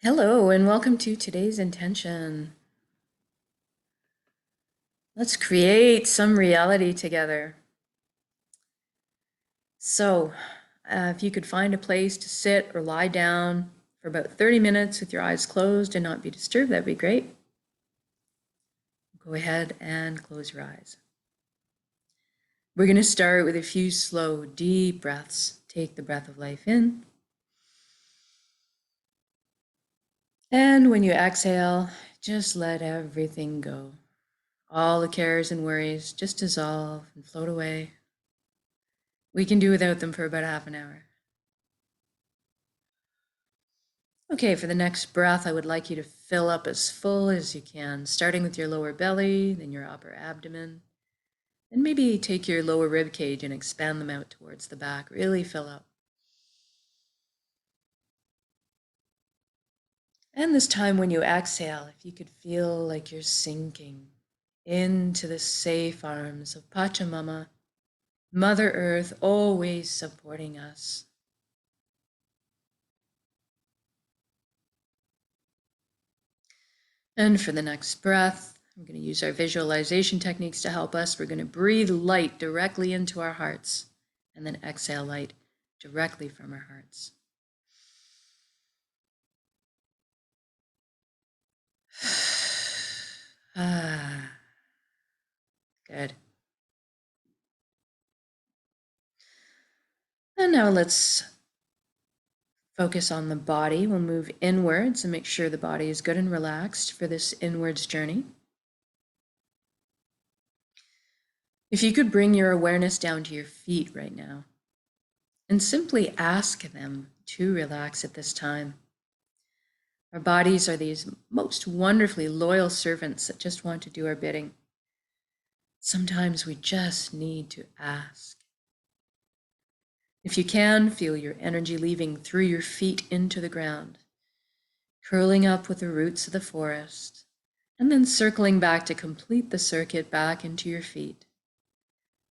Hello, and welcome to today's intention. Let's create some reality together. So, if you could find a place to sit or lie down for about 30 minutes with your eyes closed and not be disturbed, that'd be great. Go ahead and close your eyes. We're going to start with a few slow, deep breaths. Take the breath of life in. And when you exhale, just let everything go. All the cares and worries just dissolve and float away. We can do without them for about half an hour. Okay, for the next breath, I would like you to fill up as full as you can, starting with your lower belly, then your upper abdomen, and maybe take your lower rib cage and expand them out towards the back. Really fill up. And this time when you exhale, if you could feel like you're sinking into the safe arms of Pachamama, Mother Earth, always supporting us. And for the next breath, I'm going to use our visualization techniques to help us. We're going to breathe light directly into our hearts and then exhale light directly from our hearts. Good. And now let's focus on the body. We'll move inwards and make sure the body is good and relaxed for this inwards journey. If you could bring your awareness down to your feet right now and simply ask them to relax at this time. Our bodies are these most wonderfully loyal servants that just want to do our bidding. Sometimes we just need to ask. If you can, feel your energy leaving through your feet into the ground, curling up with the roots of the forest, and then circling back to complete the circuit back into your feet.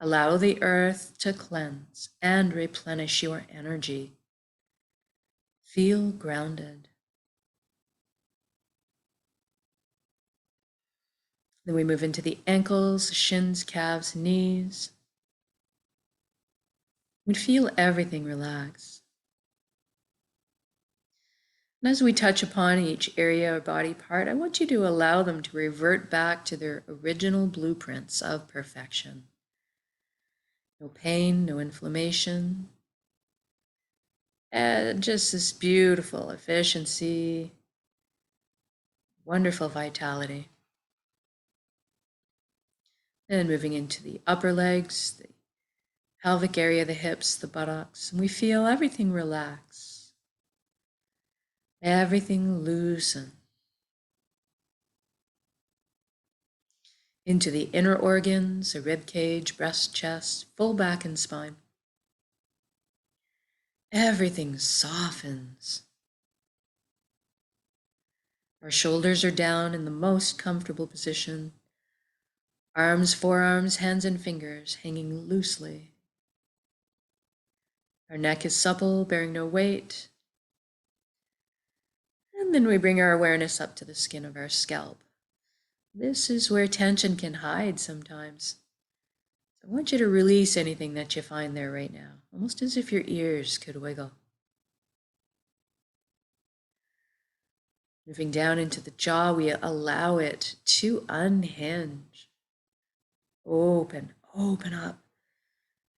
Allow the earth to cleanse and replenish your energy. Feel grounded. Then we move into the ankles, shins, calves, knees. We feel everything relax. And as we touch upon each area or body part, I want you to allow them to revert back to their original blueprints of perfection. No pain, no inflammation, and just this beautiful efficiency, wonderful vitality. And moving into the upper legs, the pelvic area, the hips, the buttocks, and we feel everything relax, everything loosen. Into the inner organs, the rib cage, breast, chest, full back and spine. Everything softens. Our shoulders are down in the most comfortable position. Arms, forearms, hands, and fingers hanging loosely. Our neck is supple, bearing no weight. And then we bring our awareness up to the skin of our scalp. This is where tension can hide sometimes. So I want you to release anything that you find there right now, almost as if your ears could wiggle. Moving down into the jaw, we allow it to unhinge. Open up,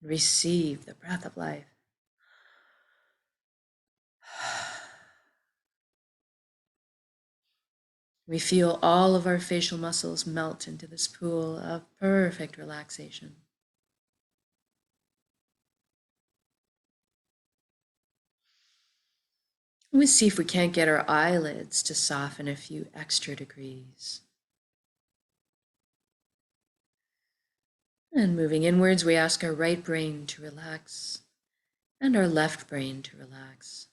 and receive the breath of life. We feel all of our facial muscles melt into this pool of perfect relaxation. We see if we can't get our eyelids to soften a few extra degrees. And moving inwards, we ask our right brain to relax and our left brain to relax.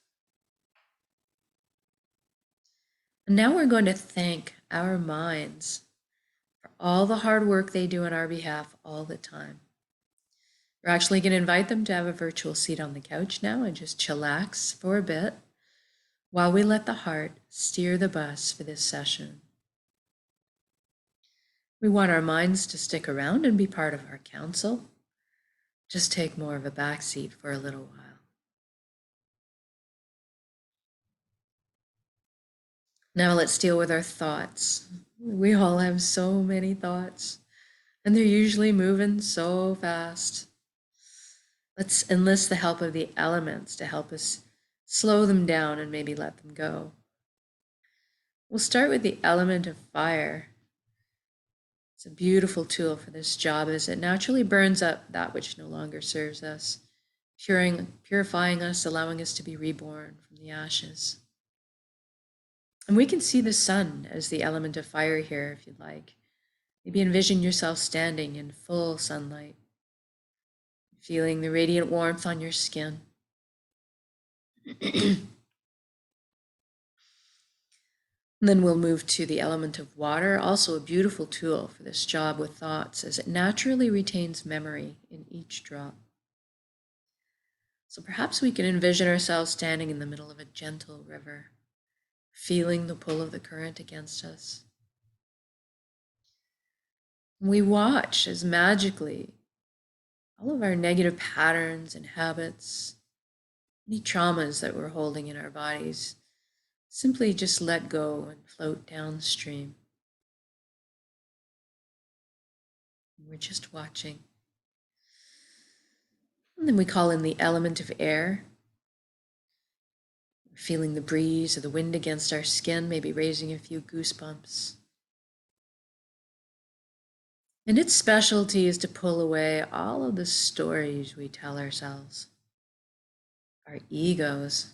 And now we're going to thank our minds for all the hard work they do on our behalf all the time. We're actually going to invite them to have a virtual seat on the couch now and just chillax for a bit. while we let the heart steer the bus for this session. We want our minds to stick around and be part of our council. Just take more of a backseat for a little while. Now let's deal with our thoughts. We all have so many thoughts, and they're usually moving so fast. Let's enlist the help of the elements to help us slow them down and maybe let them go. We'll start with the element of fire. It's a beautiful tool for this job as it naturally burns up that which no longer serves us, purifying us, allowing us to be reborn from the ashes. And we can see the sun as the element of fire here if you'd like. Maybe envision yourself standing in full sunlight, feeling the radiant warmth on your skin. Then we'll move to the element of water, also a beautiful tool for this job with thoughts, as it naturally retains memory in each drop. So perhaps we can envision ourselves standing in the middle of a gentle river, feeling the pull of the current against us. We watch as magically all of our negative patterns and habits, any traumas that we're holding in our bodies, simply just let go and float downstream. We're just watching. And then we call in the element of air. We're feeling the breeze or the wind against our skin, maybe raising a few goosebumps. And its specialty is to pull away all of the stories we tell ourselves, our egos,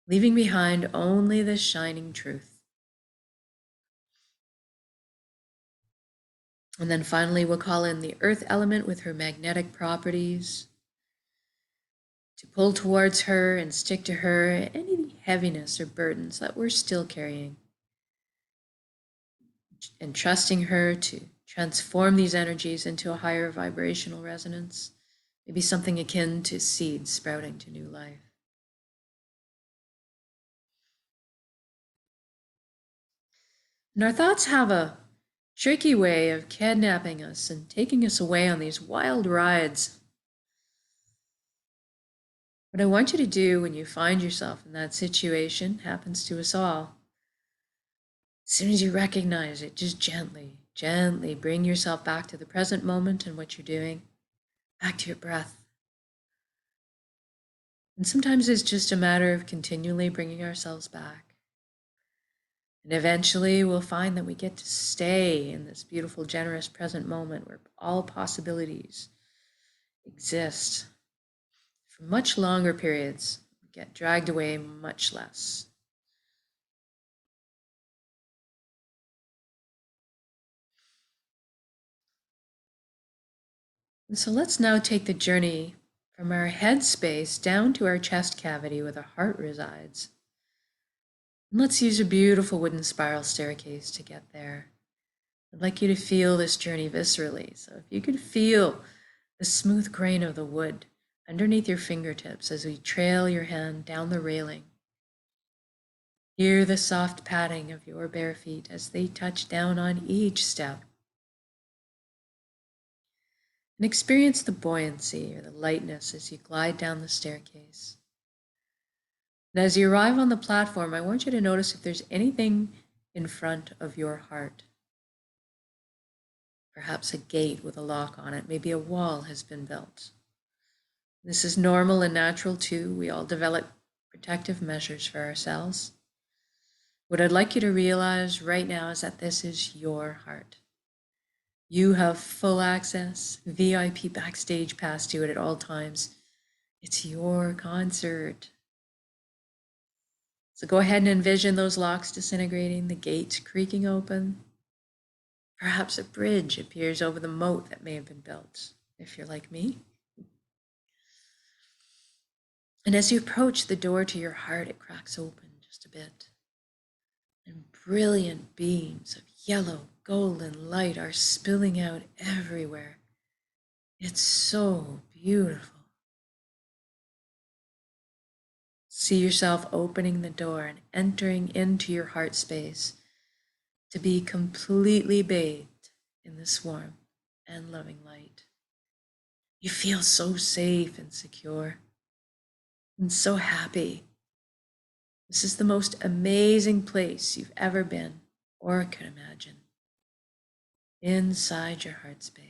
leaving behind only the shining truth. And then finally, we'll call in the earth element with her magnetic properties to pull towards her and stick to her any heaviness or burdens that we're still carrying. And trusting her to transform these energies into a higher vibrational resonance, maybe something akin to seeds sprouting to new life. And our thoughts have a tricky way of kidnapping us and taking us away on these wild rides. What I want you to do when you find yourself in that situation, happens to us all, as soon as you recognize it, just gently, gently bring yourself back to the present moment and what you're doing, back to your breath. And sometimes it's just a matter of continually bringing ourselves back. And eventually we'll find that we get to stay in this beautiful, generous present moment where all possibilities exist for much longer periods. We get dragged away much less. And so let's now take the journey from our head space down to our chest cavity where the heart resides. And let's use a beautiful wooden spiral staircase to get there. I'd like you to feel this journey viscerally. So if you could feel the smooth grain of the wood underneath your fingertips as we trail your hand down the railing. Hear the soft padding of your bare feet as they touch down on each step. And experience the buoyancy or the lightness as you glide down the staircase. And as you arrive on the platform, I want you to notice if there's anything in front of your heart. Perhaps a gate with a lock on it, maybe a wall has been built. This is normal and natural too. We all develop protective measures for ourselves. What I'd like you to realize right now is that this is your heart. You have full access, VIP backstage pass to it at all times. It's your concert. So go ahead and envision those locks disintegrating, the gates creaking open. Perhaps a bridge appears over the moat that may have been built, if you're like me. And as you approach the door to your heart, it cracks open just a bit. And brilliant beams of yellow, golden light are spilling out everywhere. It's so beautiful. See yourself opening the door and entering into your heart space to be completely bathed in this warm and loving light. You feel so safe and secure and so happy. This is the most amazing place you've ever been or could imagine. Inside your heart space.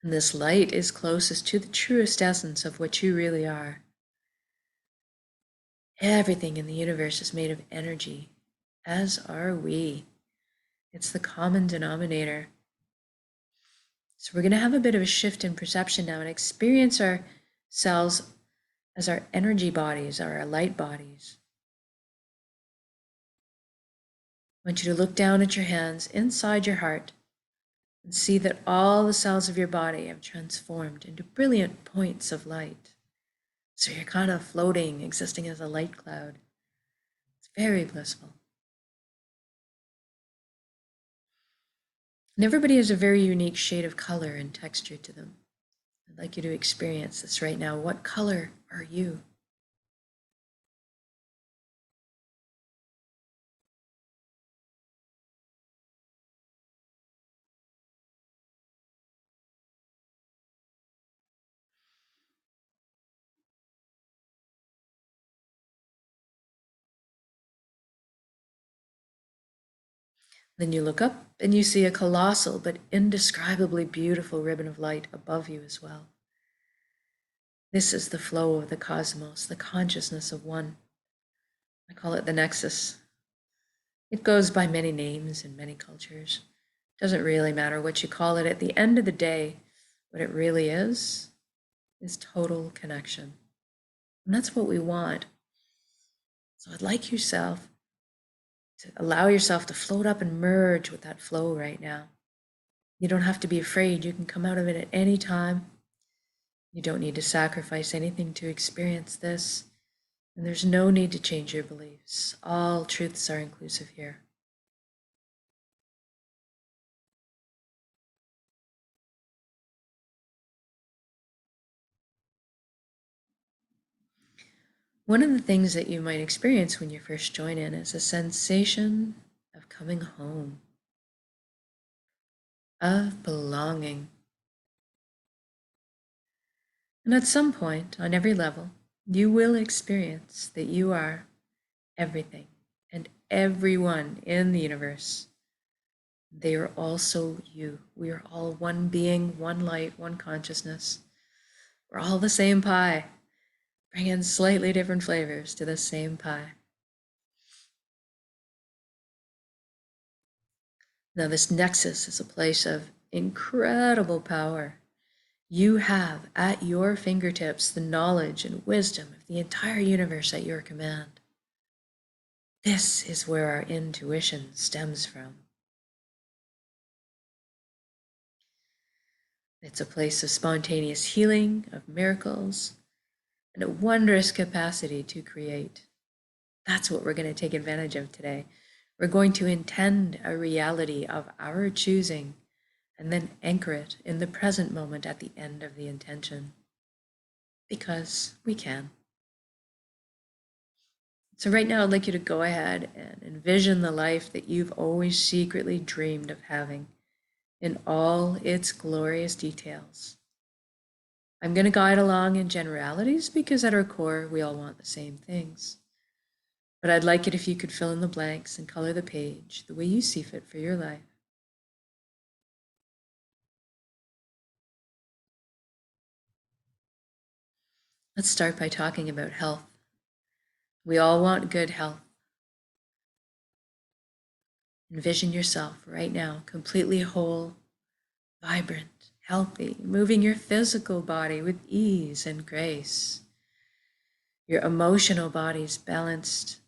And this light is closest to the truest essence of what you really are. Everything in the universe is made of energy, as are we. It's the common denominator. So we're going to have a bit of a shift in perception now and experience ourselves as our energy bodies, our light bodies. I want you to look down at your hands inside your heart and see that all the cells of your body have transformed into brilliant points of light. So you're kind of floating, existing as a light cloud. It's very blissful. And everybody has a very unique shade of color and texture to them. I'd like you to experience this right now. What color are you? Then you look up and you see a colossal but indescribably beautiful ribbon of light above you as well. This is the flow of the cosmos, the consciousness of one. I call it the nexus. It goes by many names in many cultures. It doesn't really matter what you call it. At the end of the day, what it really is total connection. And that's what we want. So I'd like yourself to allow yourself to float up and merge with that flow right now. You don't have to be afraid. You can come out of it at any time. You don't need to sacrifice anything to experience this. And there's no need to change your beliefs. All truths are inclusive here. One of the things that you might experience when you first join in is a sensation of coming home, of belonging. And at some point, on every level, you will experience that you are everything and everyone in the universe. They are also you. We are all one being, one light, one consciousness. We're all the same pie, bringing slightly different flavors to the same pie. Now, this nexus is a place of incredible power. You have at your fingertips the knowledge and wisdom of the entire universe at your command. This is where our intuition stems from. It's a place of spontaneous healing, of miracles, and a wondrous capacity to create. That's what we're going to take advantage of today. We're going to intend a reality of our choosing and then anchor it in the present moment at the end of the intention. Because we can. So right now, I'd like you to go ahead and envision the life that you've always secretly dreamed of having in all its glorious details. I'm going to guide along in generalities because at our core, we all want the same things. But I'd like it if you could fill in the blanks and color the page the way you see fit for your life. Let's start by talking about health. We all want good health. Envision yourself right now completely whole, vibrant, healthy, moving your physical body with ease and grace. Your emotional body's balanced,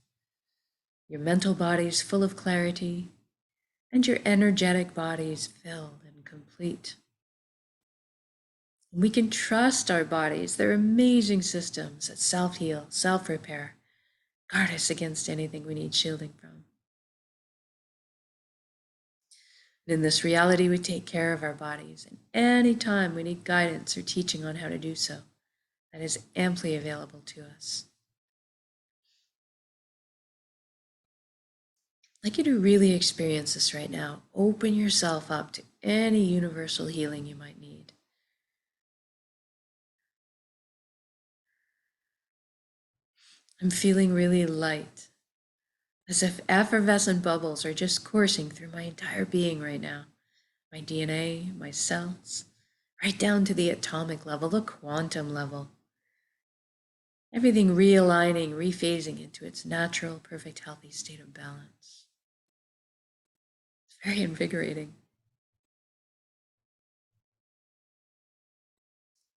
your mental body's full of clarity, and your energetic body is filled and complete. We can trust our bodies. They're amazing systems that self-heal, self-repair, guard us against anything we need shielding from. In this reality, we take care of our bodies, and any time we need guidance or teaching on how to do so, that is amply available to us. I'd like you to really experience this right now. Open yourself up to any universal healing you might need. I'm feeling really light, as if effervescent bubbles are just coursing through my entire being right now. My DNA, my cells, right down to the atomic level, the quantum level. Everything realigning, rephasing into its natural, perfect, healthy state of balance. It's very invigorating.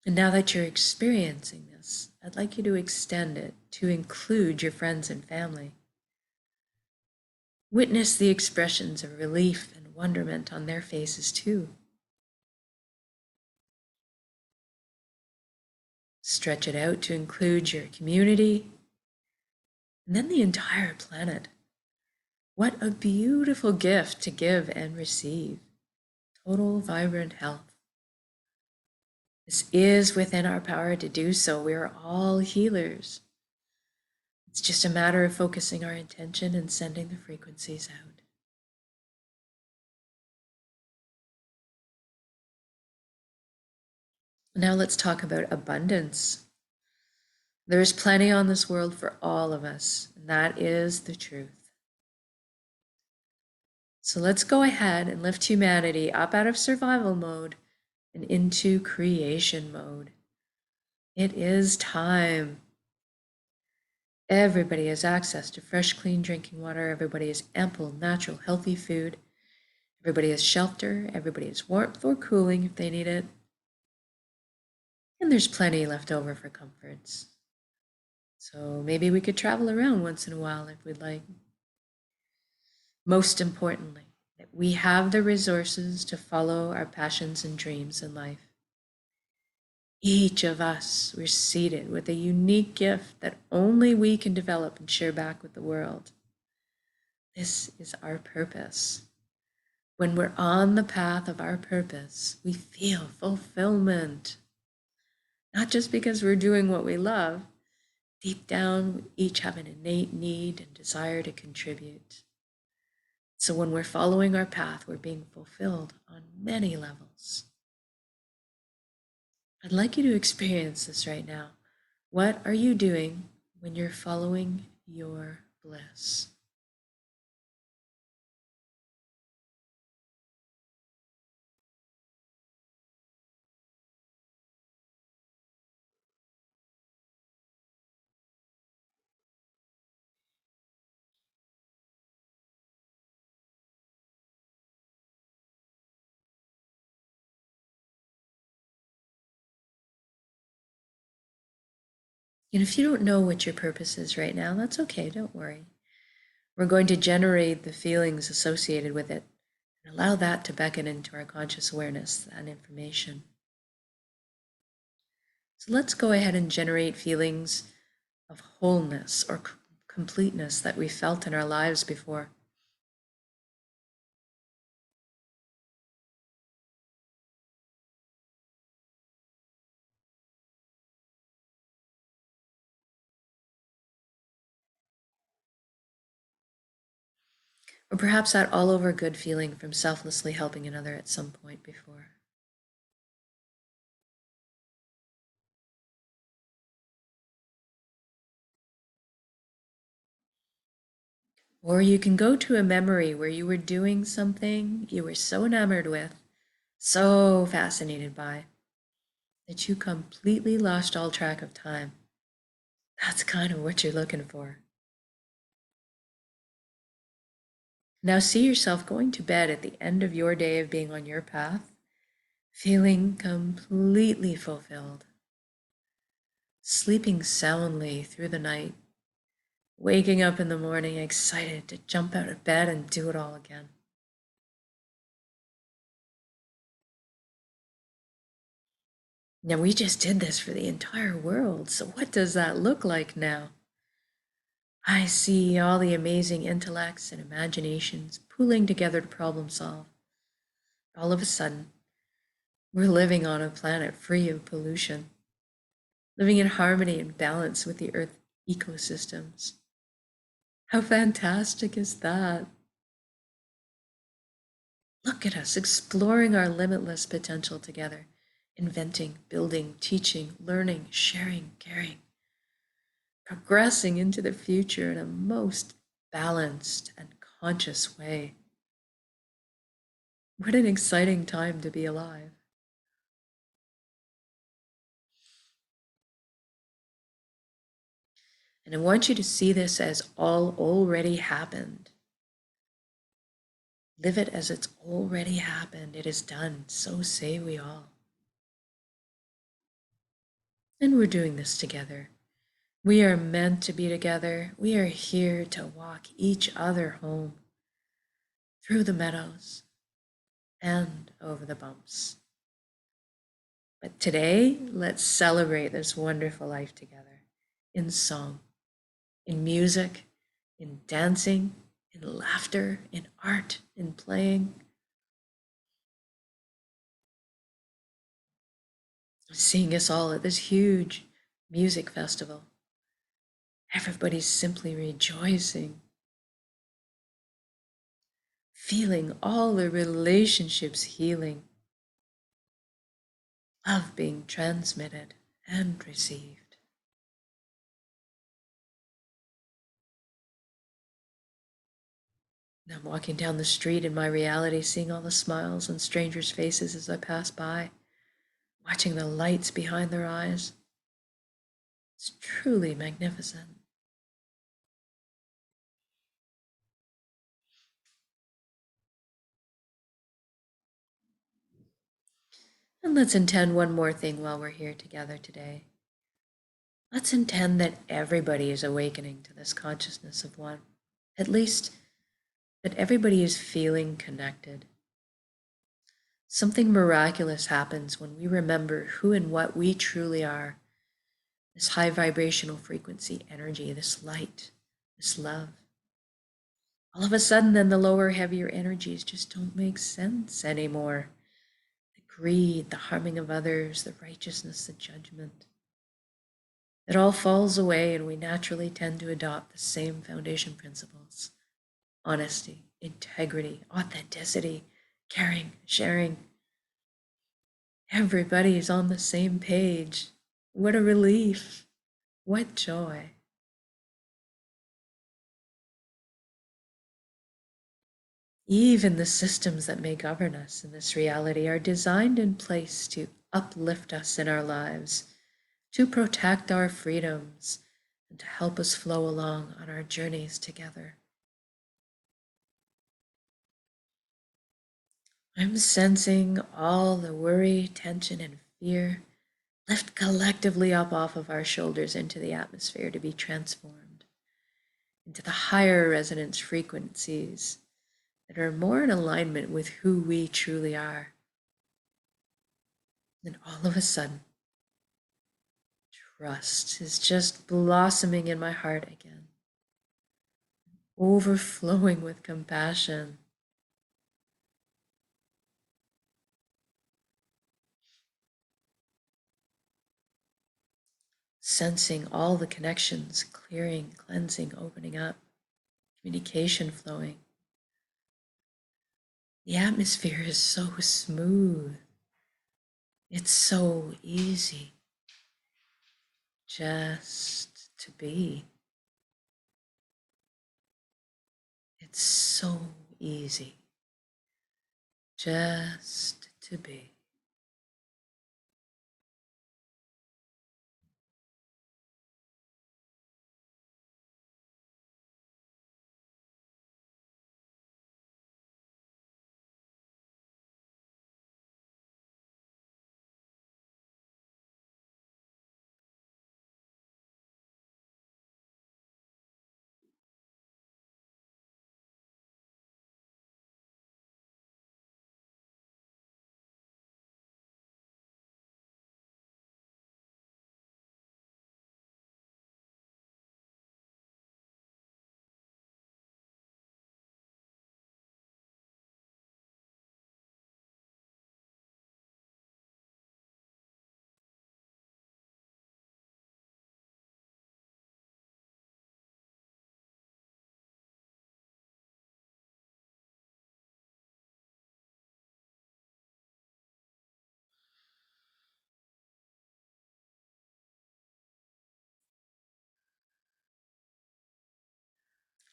And now that you're experiencing this, I'd like you to extend it to include your friends and family. Witness the expressions of relief and wonderment on their faces too. Stretch it out to include your community and then the entire planet. What a beautiful gift to give and receive. Total vibrant health. This is within our power to do so. We are all healers. It's just a matter of focusing our intention and sending the frequencies out. Now let's talk about abundance. There is plenty on this world for all of us, and that is the truth. So let's go ahead and lift humanity up out of survival mode and into creation mode. It is time. Everybody has access to fresh, clean drinking water. Everybody has ample, natural, healthy food. Everybody has shelter. Everybody has warmth or cooling if they need it. And there's plenty left over for comforts. So maybe we could travel around once in a while if we'd like. Most importantly, that we have the resources to follow our passions and dreams in life. Each of us, we're seated with a unique gift that only we can develop and share back with the world. This is our purpose. When we're on the path of our purpose, we feel fulfillment. Not just because we're doing what we love. Deep down, we each have an innate need and desire to contribute. So when we're following our path, we're being fulfilled on many levels. I'd like you to experience this right now. What are you doing when you're following your bliss? And if you don't know what your purpose is right now, that's okay, don't worry. We're going to generate the feelings associated with it and allow that to beckon into our conscious awareness, that information. So let's go ahead and generate feelings of wholeness or completeness that we felt in our lives before. Or perhaps that all over good feeling from selflessly helping another at some point before. Or you can go to a memory where you were doing something you were so enamored with, so fascinated by, that you completely lost all track of time. That's kind of what you're looking for. Now see yourself going to bed at the end of your day of being on your path, feeling completely fulfilled, sleeping soundly through the night, waking up in the morning excited to jump out of bed and do it all again. Now, we just did this for the entire world. So, what does that look like now? I see all the amazing intellects and imaginations pooling together to problem solve. All of a sudden, we're living on a planet free of pollution, living in harmony and balance with the Earth ecosystems. How fantastic is that? Look at us exploring our limitless potential together, inventing, building, teaching, learning, sharing, caring, progressing into the future in a most balanced and conscious way. What an exciting time to be alive. And I want you to see this as all already happened. Live it as it's already happened. It is done. So say we all. And we're doing this together. We are meant to be together. We are here to walk each other home through the meadows and over the bumps. But today, let's celebrate this wonderful life together in song, in music, in dancing, in laughter, in art, in playing. Seeing us all at this huge music festival. Everybody's simply rejoicing, feeling all the relationships healing, love being transmitted and received. I'm walking down the street in my reality, seeing all the smiles on strangers' faces as I pass by, watching the lights behind their eyes. It's truly magnificent. And let's intend one more thing while we're here together today. Let's intend that everybody is awakening to this consciousness of one. At least that everybody is feeling connected. Something miraculous happens when we remember who and what we truly are. This high vibrational frequency energy, this light, this love. All of a sudden, then the lower, heavier energies just don't make sense anymore. The greed, the harming of others, the righteousness, the judgment. It all falls away, and we naturally tend to adopt the same foundation principles: honesty, integrity, authenticity, caring, sharing. Everybody's on the same page. What a relief. What joy. Even the systems that may govern us in this reality are designed in place to uplift us in our lives, to protect our freedoms, and to help us flow along on our journeys together. I'm sensing all the worry, tension, and fear lift collectively up off of our shoulders into the atmosphere to be transformed into the higher resonance frequencies that are more in alignment with who we truly are. And all of a sudden, trust is just blossoming in my heart again, overflowing with compassion. Sensing all the connections clearing, cleansing, opening up, communication flowing. The atmosphere is so smooth. It's so easy just to be. It's so easy just to be.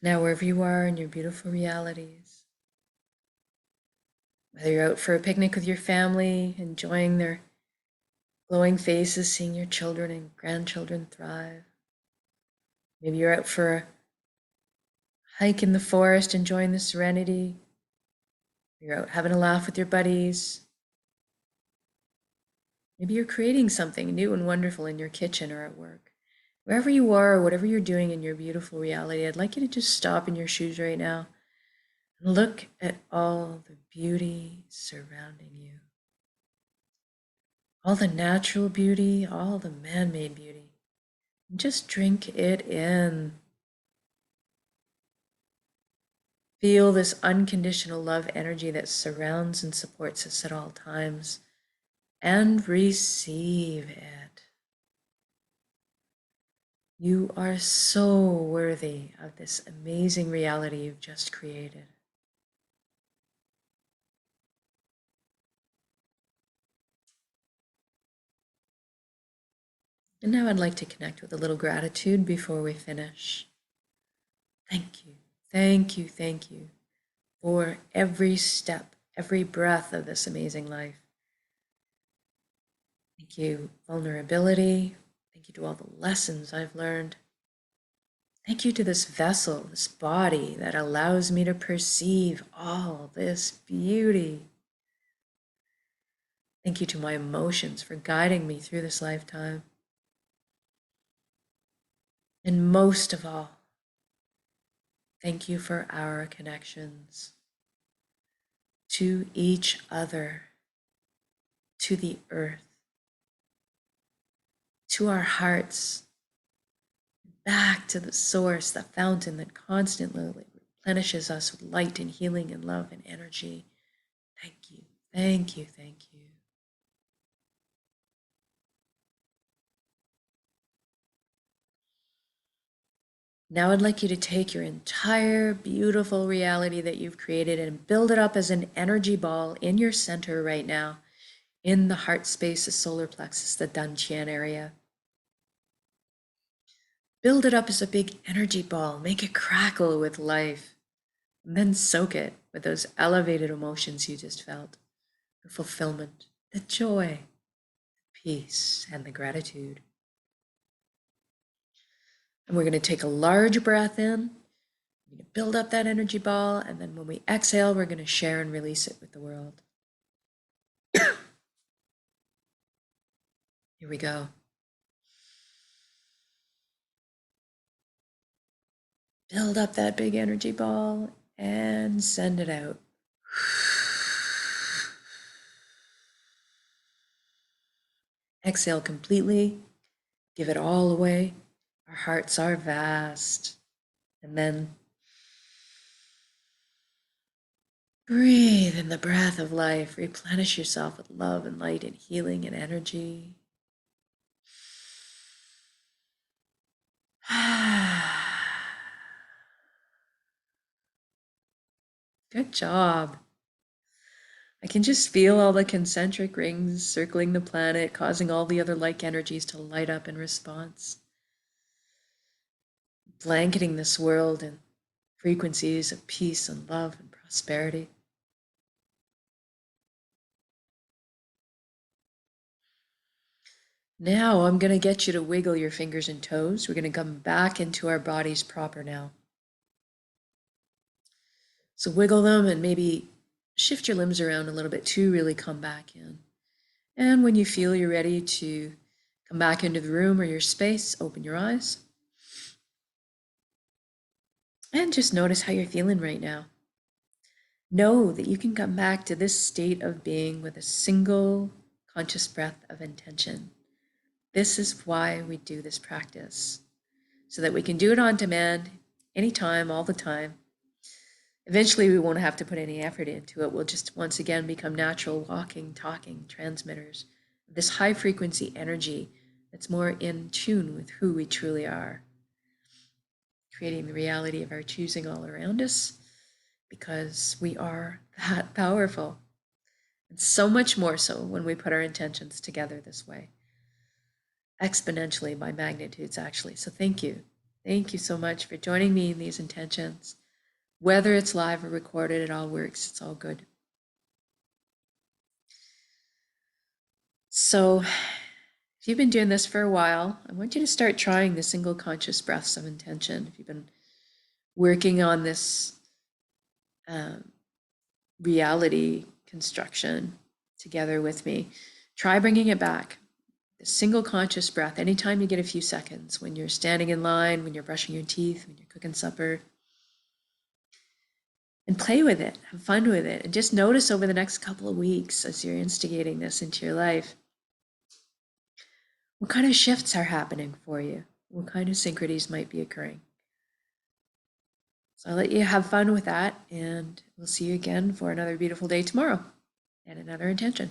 Now, wherever you are in your beautiful realities, whether you're out for a picnic with your family, enjoying their glowing faces, seeing your children and grandchildren thrive. Maybe you're out for a hike in the forest, enjoying the serenity. You're out having a laugh with your buddies. Maybe you're creating something new and wonderful in your kitchen or at work. Wherever you are, whatever you're doing in your beautiful reality, I'd like you to just stop in your shoes right now and look at all the beauty surrounding you. All the natural beauty, all the man-made beauty. And just drink it in. Feel this unconditional love energy that surrounds and supports us at all times, and receive it. You are so worthy of this amazing reality you've just created. And now I'd like to connect with a little gratitude before we finish. Thank you, thank you, thank you for every step, every breath of this amazing life. Thank you, vulnerability. Thank you to all the lessons I've learned. Thank you to this vessel, this body that allows me to perceive all this beauty. Thank you to my emotions for guiding me through this lifetime. And most of all, thank you for our connections to each other, to the earth, to our hearts, back to the source, the fountain that constantly replenishes us with light and healing and love and energy. Thank you, thank you, thank you. Now I'd like you to take your entire beautiful reality that you've created and build it up as an energy ball in your center right now, in the heart space, the solar plexus, the Dantian area. Build it up as a big energy ball, make it crackle with life, and then soak it with those elevated emotions you just felt, the fulfillment, the joy, the peace, and the gratitude. And we're going to take a large breath in. We're going to build up that energy ball, and then when we exhale, we're going to share and release it with the world. Here we go. Build up that big energy ball and send it out. Exhale completely. Give it all away. Our hearts are vast. And then breathe in the breath of life. Replenish yourself with love and light and healing and energy. Good job. I can just feel all the concentric rings circling the planet, causing all the other like energies to light up in response. Blanketing this world in frequencies of peace and love and prosperity. Now I'm going to get you to wiggle your fingers and toes. We're going to come back into our bodies proper now. So wiggle them and maybe shift your limbs around a little bit to really come back in. And when you feel you're ready to come back into the room or your space, open your eyes. And just notice how you're feeling right now. Know that you can come back to this state of being with a single conscious breath of intention. This is why we do this practice, so that we can do it on demand, anytime, all the time. Eventually, we won't have to put any effort into it. We'll just once again become natural, walking, talking transmitters of this high frequency energy that's more in tune with who we truly are, creating the reality of our choosing all around us, because we are that powerful. And so much more so when we put our intentions together this way. Exponentially by magnitudes, actually. So thank you. Thank you so much for joining me in these intentions. Whether it's live or recorded, it all works. It's all good. So if you've been doing this for a while, I want you to start trying the single conscious breaths of intention. If you've been working on this reality construction together with me, try bringing it back. The single conscious breath, anytime you get a few seconds, when you're standing in line, when you're brushing your teeth, when you're cooking supper, and play with it, have fun with it, and just notice over the next couple of weeks as you're instigating this into your life, what kind of shifts are happening for you? What kind of synchronies might be occurring? So I'll let you have fun with that, and we'll see you again for another beautiful day tomorrow and another intention.